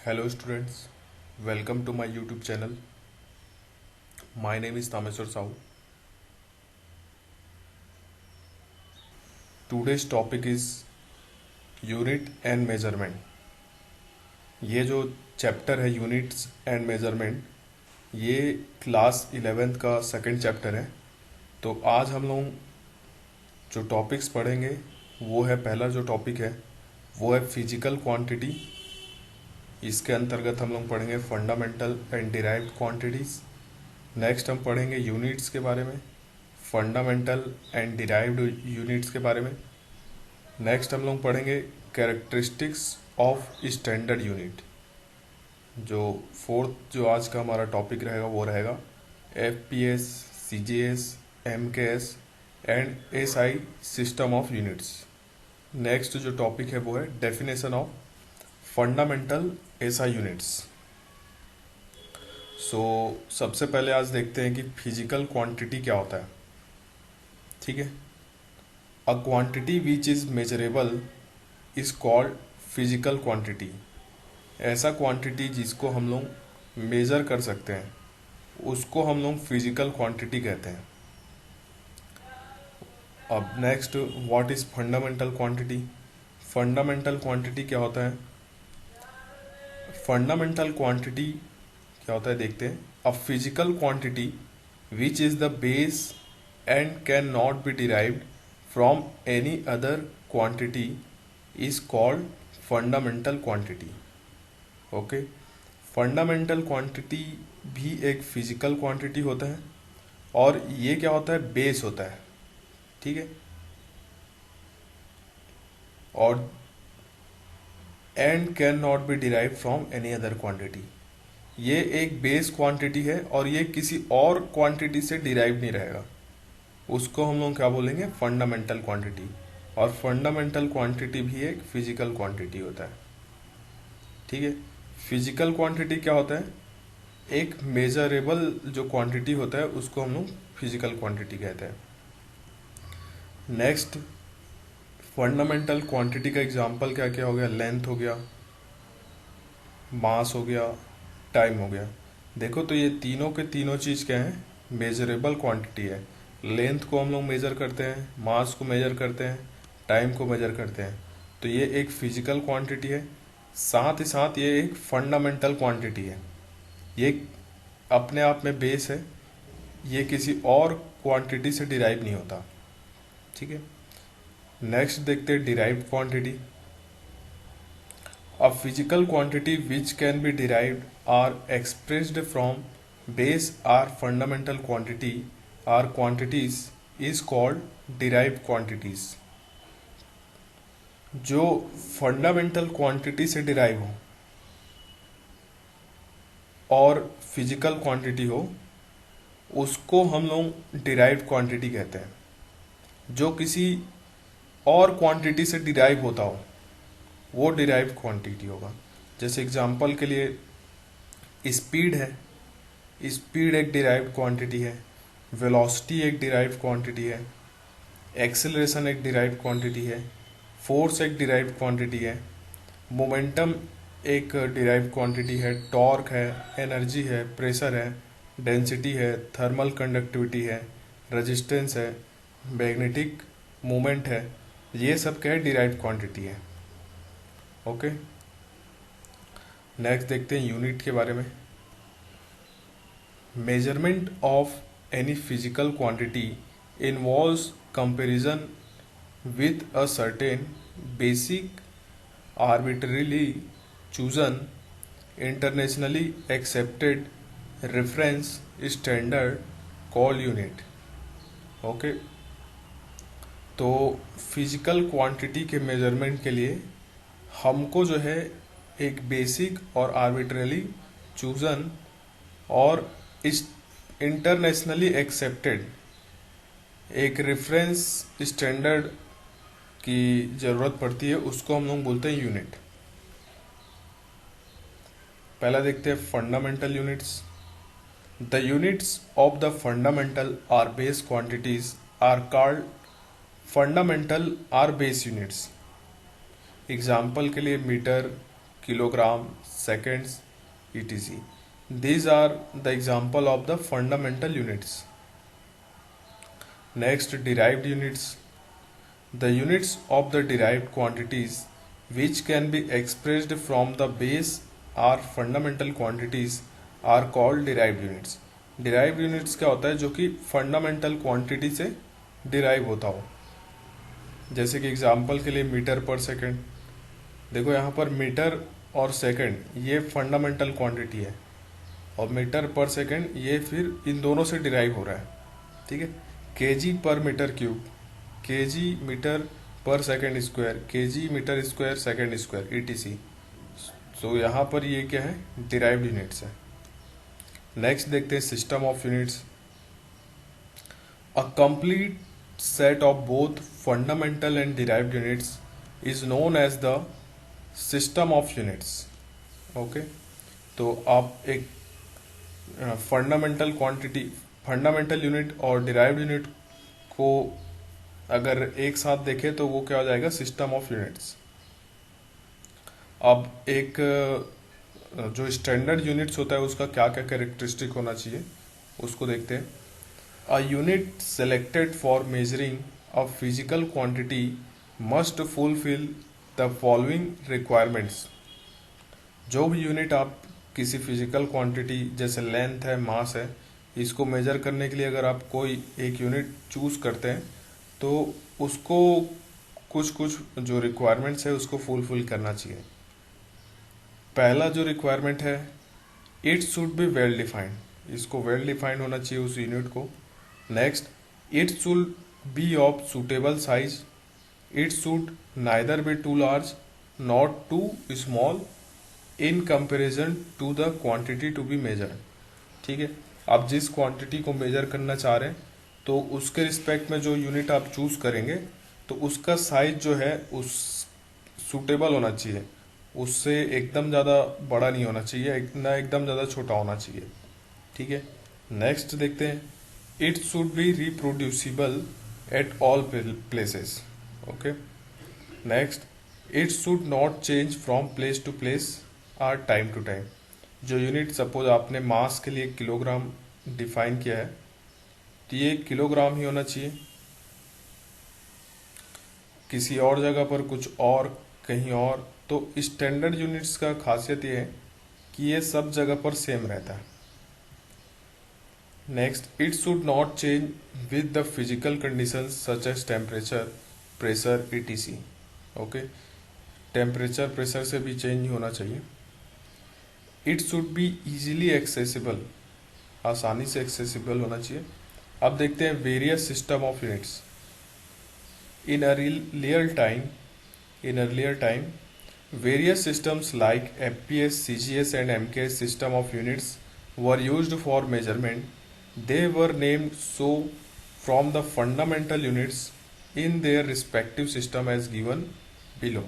Hello students, welcome to my YouTube channel. My name is Tameswar Sahu. Today's topic is Unit and Measurement. ये जो chapter है units and measurement, ये class 11th का second chapter है। तो आज हम लोग जो टॉपिक्स पढ़ेंगे वो है, पहला जो टॉपिक है वो है फिजिकल क्वांटिटी। इसके अंतर्गत हम लोग पढ़ेंगे fundamental and derived quantities. Next हम पढ़ेंगे यूनिट्स के बारे में, फंडामेंटल एंड डिराइव्ड यूनिट्स के बारे में। नेक्स्ट हम लोग पढ़ेंगे कैरेक्टरिस्टिक्स ऑफ स्टैंडर्ड यूनिट। जो फोर्थ जो आज का हमारा टॉपिक रहेगा वो रहेगा FPS, CJS, MKS and SI system of units. Next जो टॉपिक है वो है definition of fundamental SI units. सबसे पहले आज देखते हैं कि फिजिकल क्वांटिटी क्या होता है। ठीक है, a quantity which is measurable is called physical quantity. ऐसा क्वांटिटी जिसको हम लोग मेजर कर सकते हैं उसको हम लोग फिजिकल क्वांटिटी कहते हैं। अब next, what is fundamental quantity. Fundamental quantity क्या होता है? फंडामेंटल क्वांटिटी क्या होता है देखते हैं। A physical quantity which is the base and can not be derived from any other quantity is called fundamental quantity. Okay, fundamental quantity भी एक फिजिकल क्वांटिटी होता है और ये क्या होता है? बेस होता है। ठीक है, और and can not be derive from any other quantity. ये एक बेस क्वांटिटी है और ये किसी और क्वांटिटी से डिराइव नहीं रहेगा। उसको हम लोग क्या बोलेंगे? Fundamental quantity. और फंडामेंटल क्वांटिटी भी एक फिजिकल क्वांटिटी होता है। ठीक है, फिजिकल क्वांटिटी क्या होता है? एक मेजरेबल जो क्वांटिटी होता है उसको हम लोग फिजिकल क्वांटिटी कहते हैं। नेक्स्ट, फंडामेंटल क्वांटिटी का एग्जांपल क्या क्या हो गया? लेंथ हो गया, मास हो गया, टाइम हो गया। देखो तो ये तीनों के तीनों चीज़ क्या है? मेजरेबल क्वांटिटी है। लेंथ को हम लोग मेजर करते हैं, मास को मेजर करते हैं, टाइम को मेजर करते हैं। तो ये एक फिजिकल क्वांटिटी है, साथ ही साथ ये एक फंडामेंटल क्वांटिटी है। ये अपने आप में बेस है, ये किसी और क्वांटिटी से डिराइव नहीं होता। ठीक है, नेक्स्ट देखते हैं derived quantity. A physical quantity which can be derived or expressed from base or fundamental quantity or quantities is called derived quantities। जो फंडामेंटल क्वांटिटी से डिराइव हो और फिजिकल क्वांटिटी हो उसको हम लोग डिराइव्ड क्वांटिटी कहते हैं। जो किसी और क्वांटिटी से डिराइव होता हो वो डिराइव्ड क्वांटिटी होगा। जैसे एग्जांपल के लिए स्पीड है, स्पीड एक डिराइव्ड क्वांटिटी है, वेलोसिटी एक डिराइव्ड क्वांटिटी है, एक्सेलरेशन एक डिराइव्ड क्वांटिटी है, फोर्स एक डिराइव्ड क्वांटिटी है, मोमेंटम एक डिराइव्ड क्वांटिटी है, टॉर्क है, एनर्जी है, प्रेशर है, डेंसिटी है, थर्मल कंडक्टिविटी है, रेजिस्टेंस है, मैग्नेटिक मोमेंट है। ये सब क्या है? डिराइव्ड क्वांटिटी है। ओके, नेक्स्ट देखते हैं यूनिट के बारे में। Measurement of any physical quantity involves comparison with a certain basic arbitrarily chosen internationally accepted reference standard call unit. Okay, तो फिजिकल क्वांटिटी के मेजरमेंट के लिए हमको जो है एक बेसिक और आर्बिट्रली चूजन और इस इंटरनेशनली एक्सेप्टेड एक रेफरेंस स्टैंडर्ड की ज़रूरत पड़ती है, उसको हम लोग बोलते हैं यूनिट। पहला देखते हैं fundamental units. The units of the fundamental or base quantities are called fundamental or base units. Example के लिए metre, kilogram, seconds, etc. These are the example of the fundamental units. Next, derived units. The units of the derived quantities which can be expressed from the base are fundamental quantities are called derived units. derived units क्या होता है? जो कि fundamental quantity से derive होता हो. जैसे कि एग्जाम्पल के लिए मीटर पर सेकंड. देखो यहाँ पर मीटर और सेकंड ये फंडामेंटल क्वांटिटी है और मीटर पर सेकंड ये फिर इन दोनों से डिराइव हो रहा है. ठीक है. KG per metre cube, KG metre per second square, KG metre square second square, ETC. So यहाँ पर ये क्या है? डिराइव्ड यूनिट्स है. नेक्स्ट देखते हैं system of units. A complete set of both fundamental and derived units is known as the system of units. Okay. तो आप एक फंडामेंटल क्वांटिटी, फंडामेंटल यूनिट और डिराइव्ड यूनिट को अगर एक साथ देखें तो वो क्या हो जाएगा? System of units. अब एक जो स्टैंडर्ड यूनिट्स होता है उसका क्या क्या कैरेक्टरिस्टिक होना चाहिए उसको देखते हैं. A unit selected for measuring a physical quantity must fulfill the following requirements. जो भी यूनिट आप किसी फिजिकल क्वांटिटी जैसे लेंथ है, मास है, इसको मेजर करने के लिए अगर आप कोई एक यूनिट चूज करते हैं तो उसको कुछ कुछ जो रिक्वायरमेंट्स है उसको फुलफिल करना चाहिए. पहला जो रिक्वायरमेंट है, it should be well defined. इसको वेल डिफाइंड होना चाहिए उस यूनिट को. Next, it should be of suitable size. It should neither be too large nor too small in comparison to the quantity to be measured. ठीक है. आप जिस quantity को मेजर करना चाह रहे हैं तो उसके रिस्पेक्ट में जो यूनिट आप चूज करेंगे तो उसका साइज जो है उस सूटेबल होना चाहिए. उससे एकदम ज़्यादा बड़ा नहीं होना चाहिए, ना एकदम ज़्यादा छोटा होना चाहिए. ठीक है. नेक्स्ट देखते हैं. It should be reproducible at all places. Okay. Next, it should not change from place to place or time to time. जो यूनिट सपोज आपने मास के लिए किलोग्राम डिफाइन किया है तो ये किलोग्राम ही होना चाहिए. किसी और जगह पर कुछ और, कहीं और. तो स्टैंडर्ड यूनिट्स का खासियत ये है कि ये सब जगह पर सेम रहता है. Next, it should not change with the physical conditions such as temperature, pressure, etc. Okay, temperature pressure से भी चेंज नहीं होना चाहिए. It should be easily accessible, आसानी से एक्सेसिबल होना चाहिए. अब देखते हैं various system of units. In earlier time, various systems like FPS, CGS and MKS system of units were used for measurement. They were named so from the fundamental units in their respective system as given below.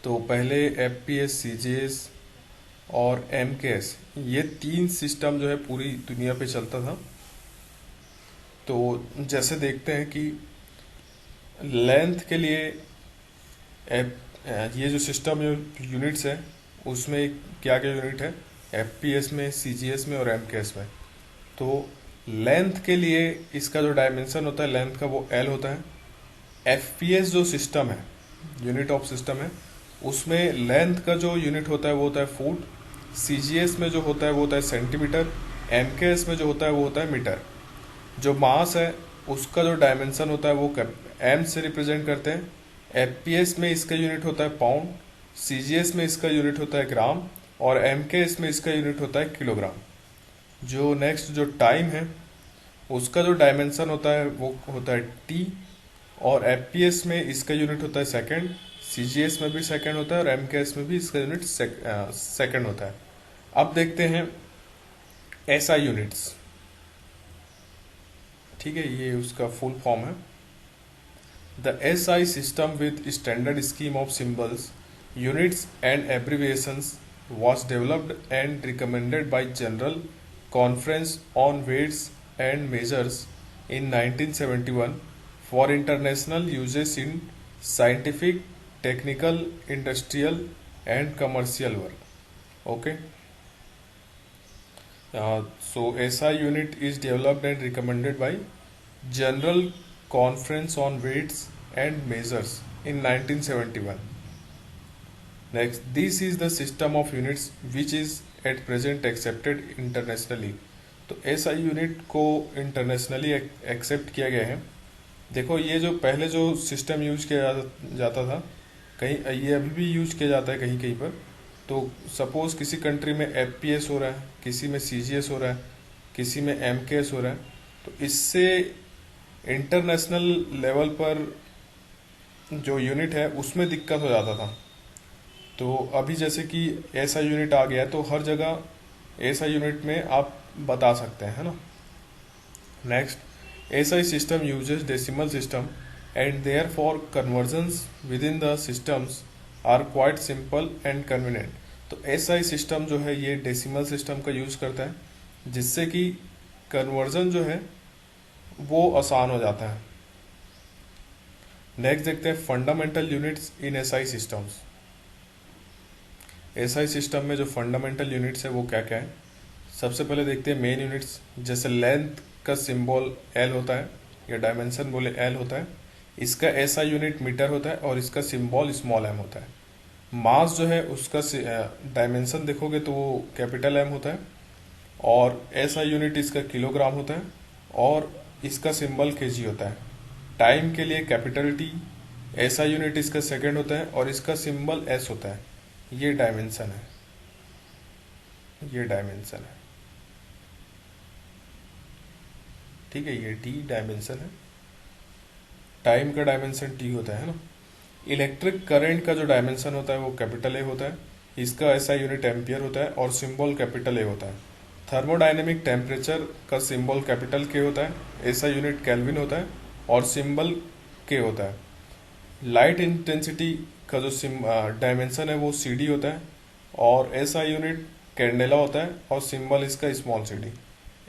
तो पहले FPS, CGS और MKS ये तीन system जो है पूरी दुनिया पे चलता था. तो जैसे देखते हैं कि लेंथ के लिए ये जो सिस्टम यूनिट्स है उसमें क्या क्या यूनिट है? FPS में, CGS में और MKS में. तो लेंथ के लिए इसका जो डायमेंशन होता है लेंथ का वो L होता है. FPS जो सिस्टम है, यूनिट ऑफ सिस्टम है, उसमें लेंथ का जो यूनिट होता है वो होता है फुट. CGS में जो होता है वो होता है सेंटीमीटर. MKS में जो होता है वो होता है मीटर. जो मास है उसका जो डायमेंशन होता है वो M से रिप्रेजेंट करते हैं. FPS में इसका यूनिट होता है पाउंड, CGS में इसका यूनिट होता है ग्राम और MKS में इसका यूनिट होता है किलोग्राम. जो नेक्स्ट जो टाइम है उसका जो डायमेंशन होता है वो होता है T और FPS में इसका यूनिट होता है सेकंड. CGS में भी सेकंड होता है और MKS में भी इसका यूनिट सेकंड होता है. अब देखते हैं SI यूनिट्स. ठीक है, ये उसका फुल फॉर्म है. The SI system with standard scheme of symbols, units and abbreviations was developed and recommended by General Conference on Weights and Measures in 1971 for international uses in scientific, technical, industrial and commercial work. Okay. So SI unit is developed and recommended by General Conference on Weights and Measures in 1971. Next, this is the system of units which is at present accepted internationally. तो SI unit को internationally accept किया गया है. देखो ये जो पहले जो सिस्टम यूज किया जाता था, कहीं ये अभी भी यूज किया जाता है कहीं कहीं पर. तो सपोज किसी कंट्री में FPS हो रहा है, किसी में CGS हो रहा है, किसी में MKS हो रहा है, तो इससे इंटरनेशनल लेवल पर जो यूनिट है उसमें दिक्कत हो जाता था. तो अभी जैसे कि ऐसा यूनिट आ गया तो हर जगह ऐसा यूनिट में आप बता सकते हैं, है ना. Next, SI system uses decimal system and therefore conversions within the systems are quite simple and convenient. तो SI सिस्टम जो है ये डेसिमल सिस्टम का यूज करता है जिससे कि कन्वर्जन जो है वो आसान हो जाता है. नेक्स्ट देखते हैं fundamental units in SI systems. SI system में जो फंडामेंटल यूनिट्स है वो क्या क्या है. सबसे पहले देखते हैं मेन यूनिट्स. जैसे लेंथ का सिंबल L होता है या डायमेंशन बोले L होता है. इसका SI यूनिट मीटर होता है और इसका सिंबल स्मॉल m होता है. मास जो है उसका डायमेंशन देखोगे तो वो कैपिटल M होता है और SI यूनिट इसका किलोग्राम होता है और इसका सिंबल kg होता है. टाइम के लिए कैपिटल T, SI यूनिट इसका सेकंड होता है और इसका सिंबल S होता है. ये डायमेंशन है, ये डायमेंशन है. ठीक है, ये T डायमेंशन है. टाइम का डायमेंशन T होता है ना. इलेक्ट्रिक करंट का जो डायमेंशन होता है वो कैपिटल A होता है. इसका SI यूनिट एम्पियर होता है और सिंबल कैपिटल A होता है. थर्मोडायनेमिक टेम्परेचर का सिंबल कैपिटल K होता है, SI यूनिट केल्विन होता है और सिंबल K होता है. लाइट इंटेंसिटी का जो डायमेंशन है वो CD होता है और SI यूनिट कैंडेला होता है और सिंबल इसका small CD.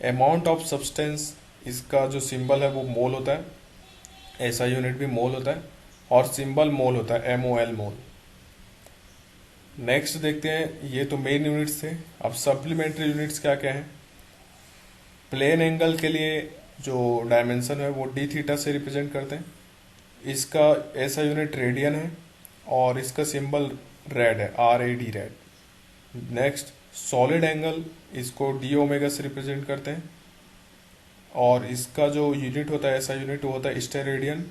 Amount of substance, इसका जो सिंबल है वो मोल होता है, SI यूनिट भी मोल होता है और सिंबल मोल होता है, MOL मोल. नेक्स्ट देखते हैं, ये तो मेन यूनिट्स थे. अब सप्लीमेंट्री यूनिट्स क्या क्या है. प्लेन एंगल के लिए जो डायमेंशन है वो d थीटा से रिप्रेजेंट करते हैं. इसका SI यूनिट रेडियन है और इसका सिंबल रेड है, RAD red. Next, solid angle, इसको d ओमेगा से रिप्रेजेंट करते हैं और इसका जो यूनिट होता है SI यूनिट वो होता है स्टेरेडियन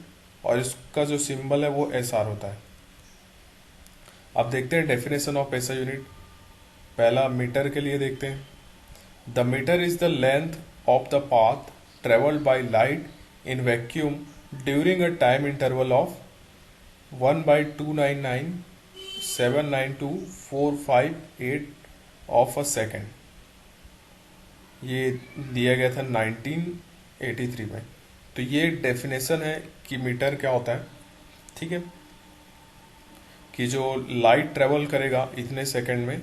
और इसका जो सिंबल है वो SR होता है. अब देखते हैं डेफिनेशन ऑफ SI यूनिट. पहला मीटर के लिए देखते हैं. The metre is the length of the path travelled by light in vacuum during a time interval of 1/299,792,458 of a second. ये दिया गया था 1983 में. तो ये डेफिनेशन है कि मीटर क्या होता है. ठीक है, कि जो लाइट ट्रेवल करेगा इतने सेकंड में,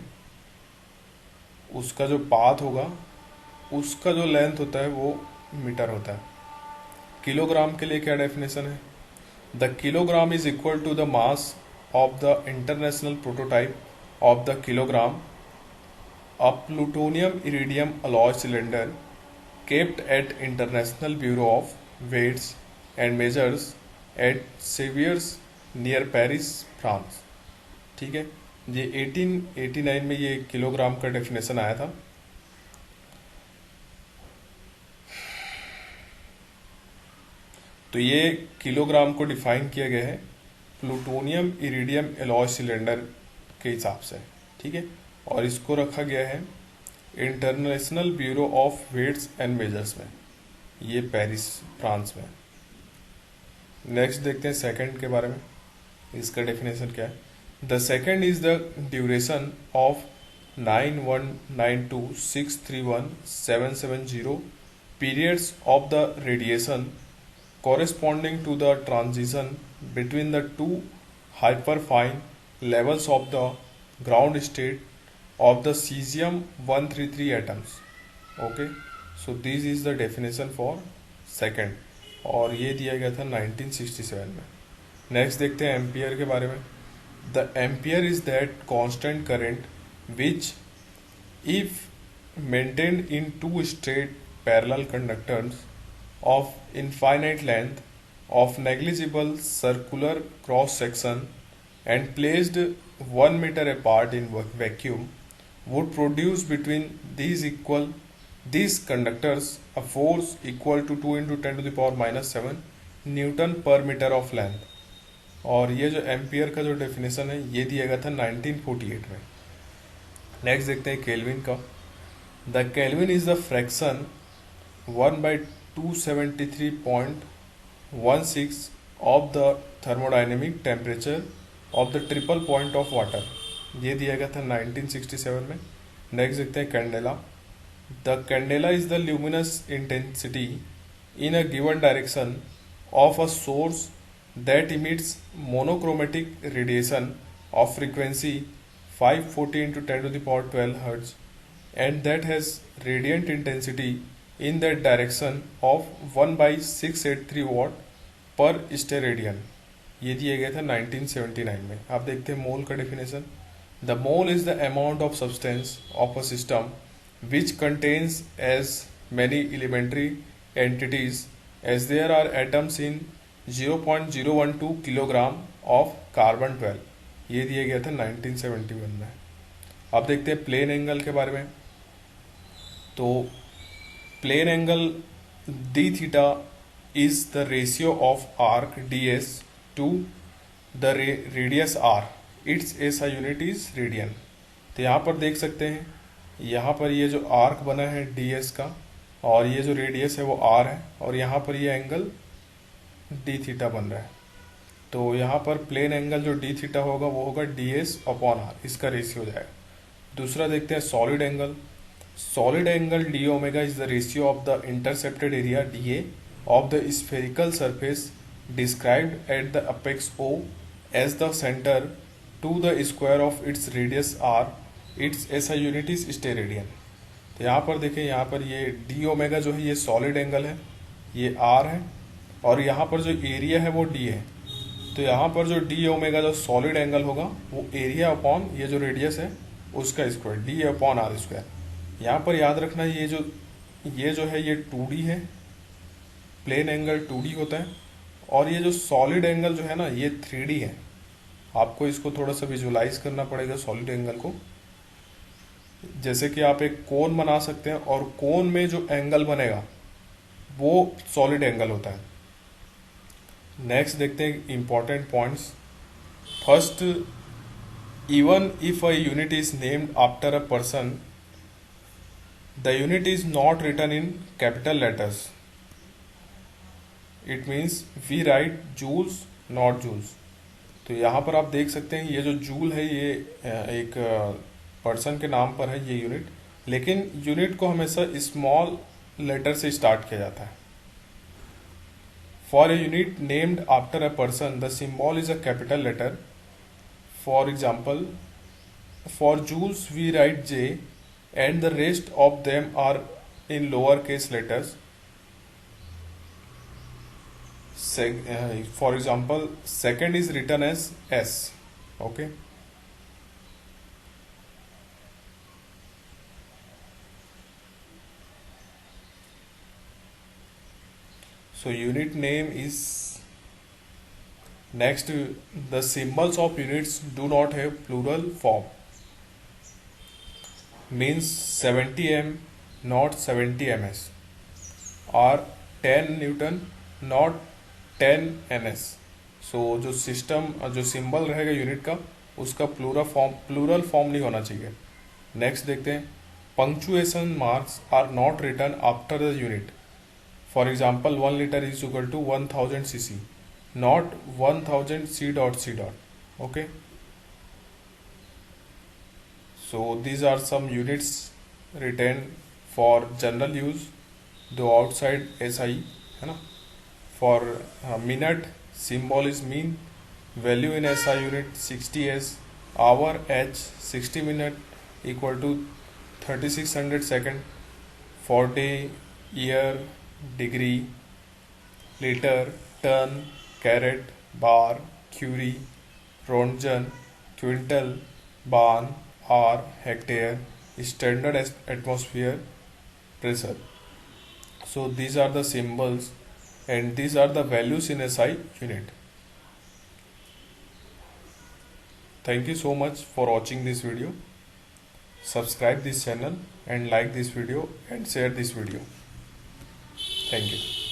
उसका जो पाथ होगा उसका जो लेंथ होता है वो मीटर होता है. किलोग्राम के लिए क्या डेफिनेशन है. The kilogram is equal to the mass of the international prototype of the kilogram, a plutonium iridium alloy cylinder kept at International Bureau of Weights and Measures at Severs near Paris, France. ठीक है, ये 1889 में ये kilogram का definition आया था. तो ये किलोग्राम को डिफाइन किया गया है प्लूटोनियम इरिडियम एलॉय सिलेंडर के हिसाब से. ठीक है, और इसको रखा गया है international bureau of weights and measures में, ये पेरिस फ्रांस में. नेक्स्ट देखते हैं सेकंड के बारे में. इसका डेफिनेशन क्या है. The second is the duration of 9192631770 periods of the radiation corresponding to the transition between the two hyperfine levels of the ground state of the cesium-133 atoms. Okay, so this is the definition for second और ये दिया गया था 1967 में. Next देखते हैं ampere के बारे में. The ampere is that constant current which, if maintained in two straight parallel conductors of infinite length of negligible circular cross section and placed 1 meter apart in vacuum, would produce between these conductors a force equal to 2 into 10 to the power minus 7 Newton पर metre of length. और ये जो ampere का जो definition है ये दिया गया था 1948 में। नेक्स्ट देखते हैं केल्विन का। The kelvin is the fraction 1/273.16 of the thermodynamic temperature of the triple point of water, ये दिया गया था 1967 में। नेक्स्ट देखते हैं candela. The candela is the luminous intensity in a given direction of a source that emits monochromatic radiation of frequency 540 into 10 to the power 12 Hz and that has radiant intensity in that direction of 1 by 683 watt per steradian, ये दिया गया था 1979 में। आप देखते हैं मोल का definition. The mole is the amount of substance of a system which contains as many elementary entities as there are atoms in 0.012 kilogram of carbon 12, ये दिया गया था 1971 में। अब देखते हैं प्लेन एंगल के बारे में। तो plane angle d theta is the ratio of arc d s to the radius r, its SI unit is radian. तो यहाँ पर देख सकते हैं, यहाँ पर ये जो आर्क बना है डी एस का और ये जो रेडियस है वो आर है और यहाँ पर ये एंगल डी थीटा बन रहा है। तो यहाँ पर प्लेन एंगल जो डी थीटा होगा वो होगा डी एस अपॉन आर, इसका रेशियो हो जाएगा। दूसरा देखते हैं solid angle. Solid angle d omega is the ratio of the intercepted area d A of the spherical surface described at the apex O as the centre to the square of its radius r, its SI unit is steradian. तो यहाँ पर देखें, यहाँ पर ये D omega जो है ये सॉलिड एंगल है, ये आर है और यहाँ पर जो एरिया है वो डी है। तो यहाँ पर जो डी ओमेगा जो सॉलिड एंगल होगा वो एरिया अपॉन ये जो रेडियस है उसका square, d upon r square. यहाँ पर याद रखना ये जो है ये 2D है, प्लेन एंगल 2D होता है और ये जो सॉलिड एंगल जो है ना ये 3D है। आपको इसको थोड़ा सा विजुलाइज करना पड़ेगा सॉलिड एंगल को। जैसे कि आप एक कोन बना सकते हैं और कोन में जो एंगल बनेगा वो सॉलिड एंगल होता है। नेक्स्ट देखते हैं important points. First, even if a unit is named after a person the unit is not written in capital letters, it means we write joules not joules. तो यहाँ पर आप देख सकते हैं ये जो जूल है ये एक पर्सन के नाम पर है ये यूनिट, लेकिन यूनिट को हमेशा स्मॉल लेटर से स्टार्ट किया जाता है। For a unit named after a person the symbol is a capital letter. For example, for joules we write J and the rest of them are in lower case letters. For example, second is written as s. Okay, so unit name is next. The symbols of units do not have plural form, means 70m not 70 ms or 10 Newton not 10 ns। so जो system जो symbol रहेगा unit का उसका plural form नहीं होना चाहिए। Next देखते हैं, punctuation marks are not written after the unit. For example, 1 liter is equal to 1000 cc, not 1000 c dot c dot. Okay. So these are some units written for general use, though outside SI है ना। For minute symbol is mean, value in SI unit 60 s, hour h 60 minute equal to 3600 second, for day, year, degree, litre, tonne, carat, bar, curie, roentgen, quintal, barn, hour, hectare, standard atmosphere pressure. So these are the symbols and these are the values in SI unit. Thank you so much for watching this video. Subscribe this channel and like this video and share this video. Thank you.